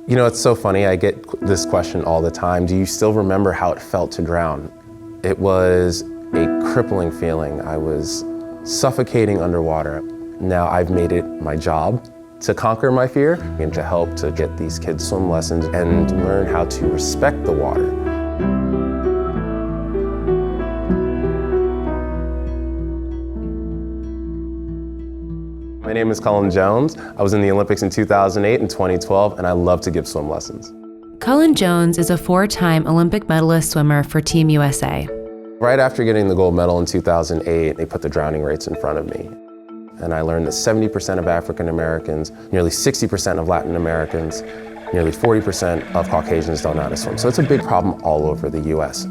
You know, it's so funny, I get this question all the time. Do you still remember how it felt to drown? It was a crippling feeling. I was suffocating underwater. Now I've made it my job to conquer my fear and to help to get these kids swim lessons and learn how to respect the water. My name is Cullen Jones. I was in the Olympics in 2008 and 2012, and I love to give swim lessons. Cullen Jones is a 4-time Olympic medalist swimmer for Team USA. Right after getting the gold medal in 2008, they put the drowning rates in front of me. And I learned that 70% of African Americans, nearly 60% of Latin Americans, nearly 40% of Caucasians don't know how to swim. So it's a big problem all over the US.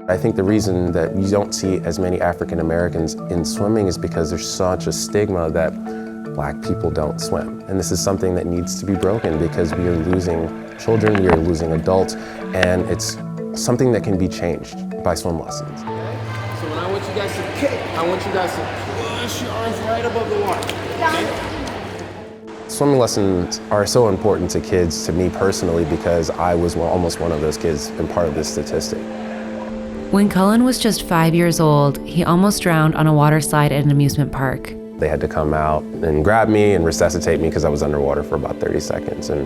I think the reason that you don't see as many African Americans in swimming is because there's such a stigma that Black people don't swim. And this is something that needs to be broken because we are losing children, we are losing adults, and it's something that can be changed by swim lessons. So when I want you guys to kick, I want you guys to push your arms right above the water. Okay? Swimming lessons are so important to kids, to me personally, because I was almost one of those kids and part of this statistic. When Cullen was just 5 years old, he almost drowned on a water slide at an amusement park. They had to come out and grab me and resuscitate me because I was underwater for about 30 seconds. And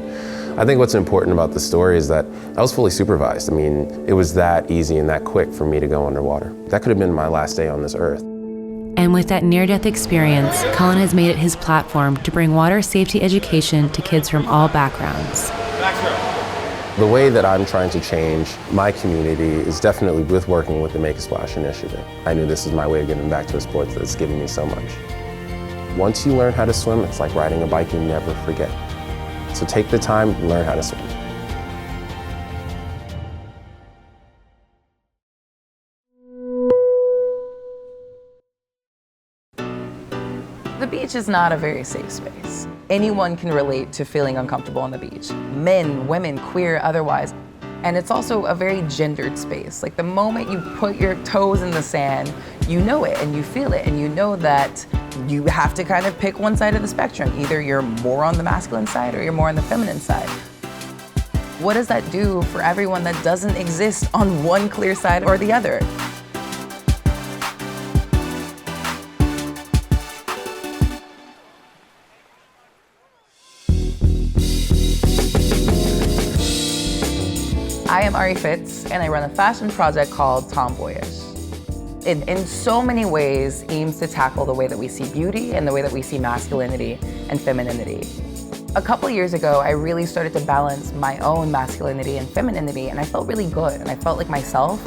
I think what's important about the story is that I was fully supervised. I mean, it was that easy and that quick for me to go underwater. That could have been my last day on this earth. And with that near-death experience, Cullen has made it his platform to bring water safety education to kids from all backgrounds. The way that I'm trying to change my community is definitely with working with the Make a Splash initiative. I knew this is my way of giving back to a sport that's given me so much. Once you learn how to swim, it's like riding a bike, you never forget. So take the time, learn how to swim. The beach is not a very safe space. Anyone can relate to feeling uncomfortable on the beach. Men, women, queer, otherwise. And it's also a very gendered space. Like the moment you put your toes in the sand, you know it and you feel it and you know that you have to kind of pick one side of the spectrum. Either you're more on the masculine side or you're more on the feminine side. What does that do for everyone that doesn't exist on one clear side or the other? I am Ari Fitz, and I run a fashion project called Tomboyish. It, in so many ways, aims to tackle the way that we see beauty and the way that we see masculinity and femininity. A couple years ago, I really started to balance my own masculinity and femininity, and I felt really good, and I felt like myself.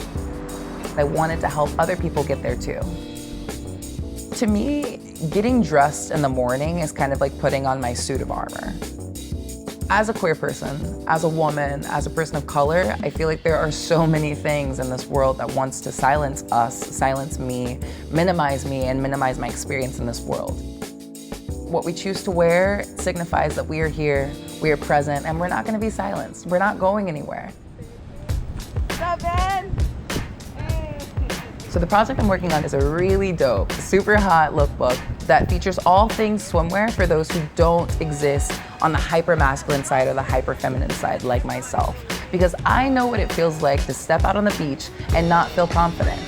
I wanted to help other people get there too. To me, getting dressed in the morning is kind of like putting on my suit of armor. As a queer person, as a woman, as a person of color, I feel like there are so many things in this world that wants to silence us, silence me, and minimize my experience in this world. What we choose to wear signifies that we are here, we are present, and we're not going to be silenced. We're not going anywhere. What's up, Ben? So the project I'm working on is a really dope, super hot lookbook that features all things swimwear for those who don't exist on the hyper-masculine side or the hyper-feminine side, like myself. Because I know what it feels like to step out on the beach and not feel confident.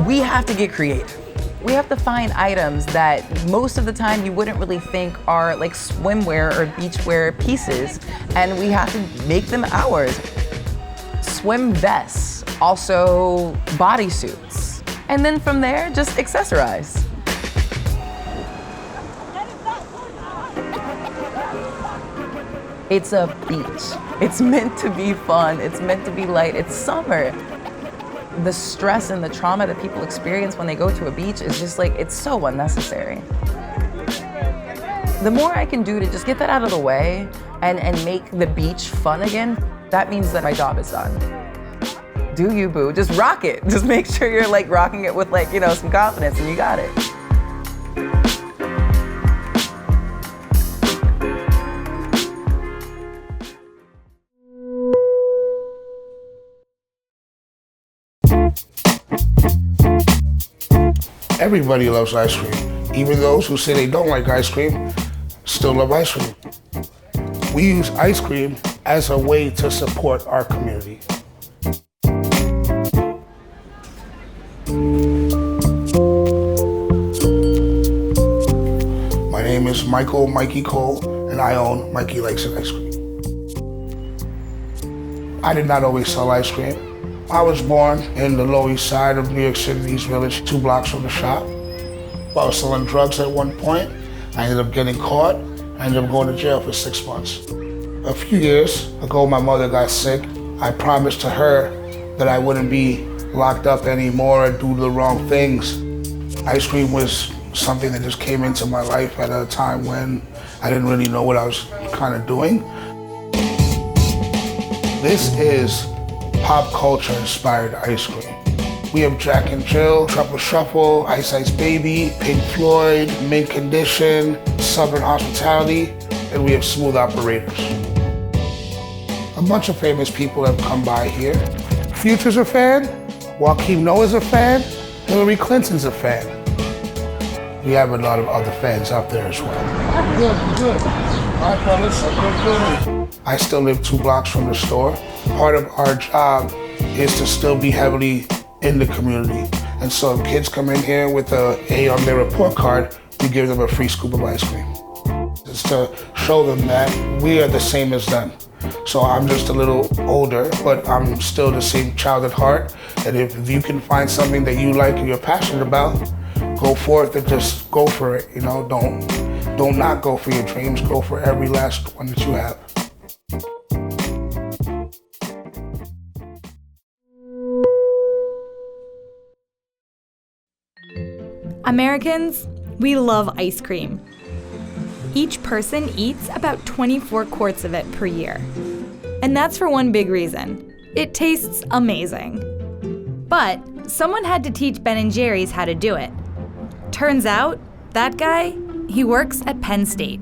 We have to get creative. We have to find items that most of the time you wouldn't really think are like swimwear or beachwear pieces, and we have to make them ours. Swim vests, also bodysuits. And then from there, just accessorize. It's a beach. It's meant to be fun. It's meant to be light. It's summer. The stress and the trauma that people experience when they go to a beach is just like, it's so unnecessary. The more I can do to just get that out of the way and make the beach fun again, that means that my job is done. Do you, boo? Just rock it. Just make sure you're like rocking it with like, you know, some confidence, and you got it. Everybody loves ice cream. Even those who say they don't like ice cream, still love ice cream. We use ice cream as a way to support our community. My name is Mikey Cole, and I own Mikey Likes It Ice Cream. I did not always sell ice cream. I was born in the Lower East Side of New York City, East Village, 2 blocks from the shop. I was selling drugs at one point. I ended up getting caught. I ended up going to jail for 6 months. A few years ago, my mother got sick. I promised to her that I wouldn't be locked up anymore and do the wrong things. Ice cream was something that just came into my life at a time when I didn't really know what I was kind of doing. This is pop culture inspired ice cream. We have Jack and Jill, Truffle Shuffle, Ice Ice Baby, Pink Floyd, Mint Condition, Southern Hospitality, and we have Smooth Operators. A bunch of famous people have come by here. Future's a fan, Joaquin Noah's a fan, Hillary Clinton's a fan. We have a lot of other fans out there as well. Good. All right, fellas, good. I still live 2 blocks from the store. Part of our job is to still be heavily in the community. And so if kids come in here with an A on their report card, we give them a free scoop of ice cream. It's to show them that we are the same as them. So I'm just a little older, but I'm still the same child at heart. And if you can find something that you like and you're passionate about, go forth and just go for it. You know, don't not go for your dreams. Go for every last one that you have. Americans, we love ice cream. Each person eats about 24 quarts of it per year. And that's for one big reason. It tastes amazing. But someone had to teach Ben & Jerry's how to do it. Turns out, that guy, he works at Penn State.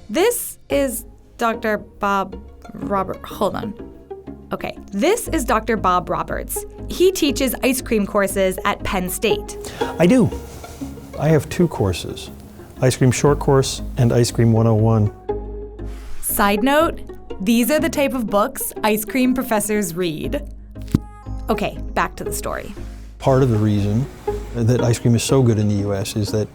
This is Dr. Bob Robert, hold on. Okay, this is Dr. Bob Roberts. He teaches ice cream courses at Penn State. I do. I have 2 courses, Ice Cream Short Course and Ice Cream 101. Side note, these are the type of books ice cream professors read. Okay, back to the story. Part of the reason that ice cream is so good in the US is that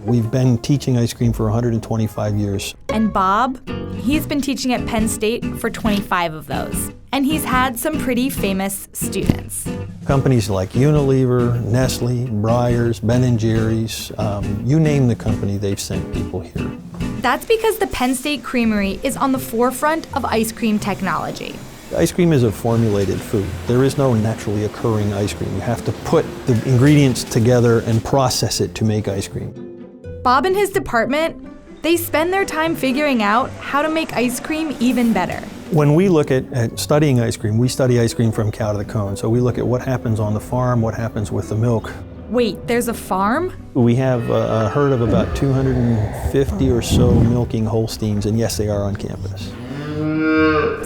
we've been teaching ice cream for 125 years. And Bob, he's been teaching at Penn State for 25 of those. And he's had some pretty famous students. Companies like Unilever, Nestle, Breyers, Ben & Jerry's, you name the company, they've sent people here. That's because the Penn State Creamery is on the forefront of ice cream technology. Ice cream is a formulated food. There is no naturally occurring ice cream. You have to put the ingredients together and process it to make ice cream. Bob and his department, they spend their time figuring out how to make ice cream even better. When we look at studying ice cream, we study ice cream from cow to the cone. So we look at what happens on the farm, what happens with the milk. Wait, there's a farm? We have a herd of about 250 or so milking Holsteins, and yes, they are on campus.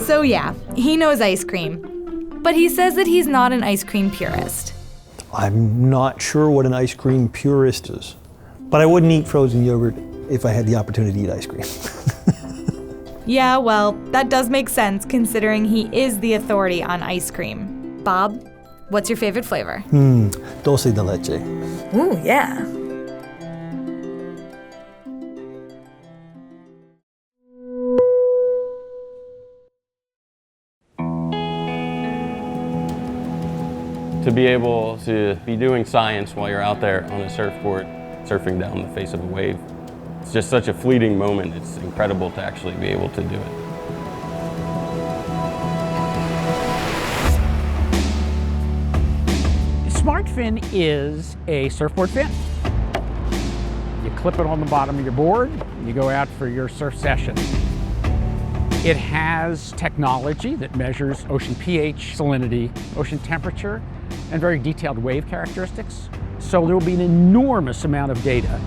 So yeah, he knows ice cream. But he says that he's not an ice cream purist. I'm not sure what an ice cream purist is, but I wouldn't eat frozen yogurt if I had the opportunity to eat ice cream. Yeah, well, that does make sense considering he is the authority on ice cream. Bob, what's your favorite flavor? Dulce de leche. Ooh, yeah. To be able to be doing science while you're out there on a surfboard, surfing down the face of a wave, it's just such a fleeting moment. It's incredible to actually be able to do it. Smart Fin is a surfboard fin. You clip it on the bottom of your board, and you go out for your surf session. It has technology that measures ocean pH, salinity, ocean temperature, and very detailed wave characteristics. So there will be an enormous amount of data.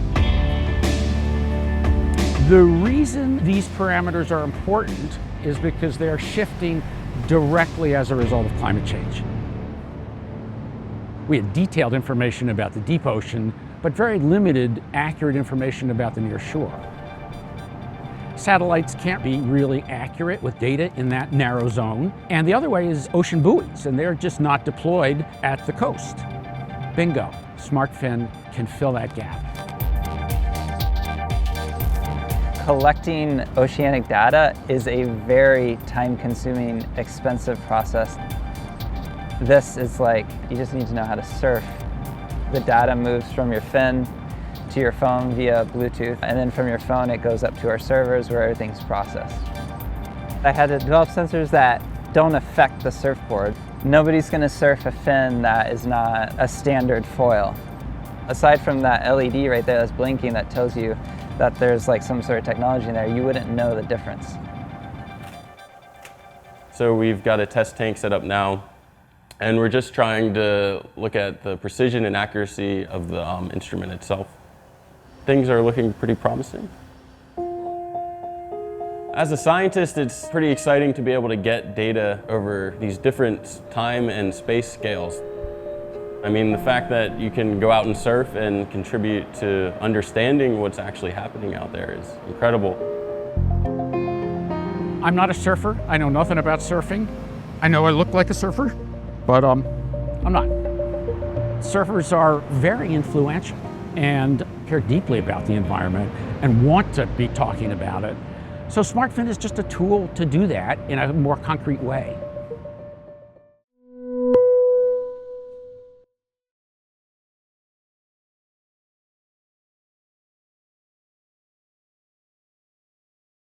The reason these parameters are important is because they are shifting directly as a result of climate change. We had detailed information about the deep ocean but very limited accurate information about the near shore. Satellites can't be really accurate with data in that narrow zone. And the other way is ocean buoys, and they're just not deployed at the coast. Bingo, SmartFin can fill that gap. Collecting oceanic data is a very time-consuming, expensive process. This is like, you just need to know how to surf. The data moves from your fin to your phone via Bluetooth, and then from your phone it goes up to our servers where everything's processed. I had to develop sensors that don't affect the surfboard. Nobody's going to surf a fin that is not a standard foil. Aside from that LED right there that's blinking that tells you that there's like some sort of technology in there, you wouldn't know the difference. So we've got a test tank set up now, and we're just trying to look at the precision and accuracy of the instrument itself. Things are looking pretty promising. As a scientist, it's pretty exciting to be able to get data over these different time and space scales. I mean, the fact that you can go out and surf and contribute to understanding what's actually happening out there is incredible. I'm not a surfer. I know nothing about surfing. I know I look like a surfer, but I'm not. Surfers are very influential and care deeply about the environment and want to be talking about it. So SmartFin is just a tool to do that in a more concrete way.